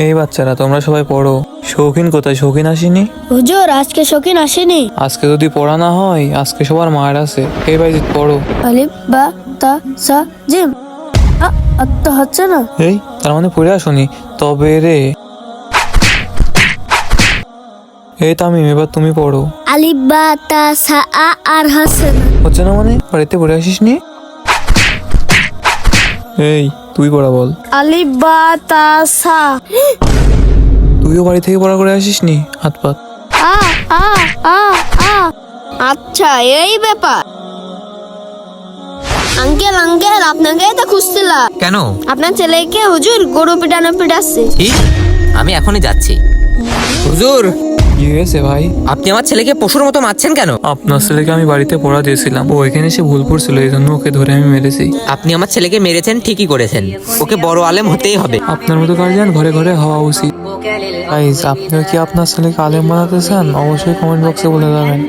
এই বাচ্চারা তোমরা সবাই পড়ো। শৌখিন কোথায়? শৌখিন আসেনি? হুজুর আজকে শৌখিন আসেনি। আজকে যদি পড়া না হয় আজকে সবার মায়ের আছে। এই বাইজিৎ পড়ো। আলিফ বা তা সা জিম। তো হচ্ছে না। এই তার মানে পড়ে আসনি? তবে রে এই তামিম, এবার তুমি পড়ো। আলিফ বা তা সা আর হচ্ছে না। হচ্ছে না মানে? বাড়িতে পড়ে আসিস নি? এই তুই পড়া বল। আলিফ বা তা সা। তুইও বাড়ি থেকে পড়া করে আসিস নি? হাত পাত। আ আ আ আ আচ্ছা এই ব্যাপার। আঙ্কেল আঙ্কেল আপনাকে তো খুঁজছিলাম। কেন? আপনার ছেলেকে হুজুর গরু পিটাচ্ছে। কি? আমি এখনই যাচ্ছি। হুজুর, কি হয়েছে ভাই? আপনি আমার ছেলেকে পশুর মতো মারছেন কেন? আপনার ছেলেকে আমি বাড়িতে পড়া দিয়েছিলাম, ও এখানে এসে ভুল করছিল, এই জন্য ওকে ধরে আমি মেরেছি। আপনি আমার ছেলেকে মেরেছেন, ঠিকই করেছেন। ওকে বড় আলেম হতেই হবে। আপনার মতো গার্জিয়ান ঘরে ঘরে হওয়া উচিত। গাইস, আপনিও কি আপনার ছেলেকে আলেম বানাতে চান? অবশ্যই কমেন্ট বক্সে বলে যাবেন।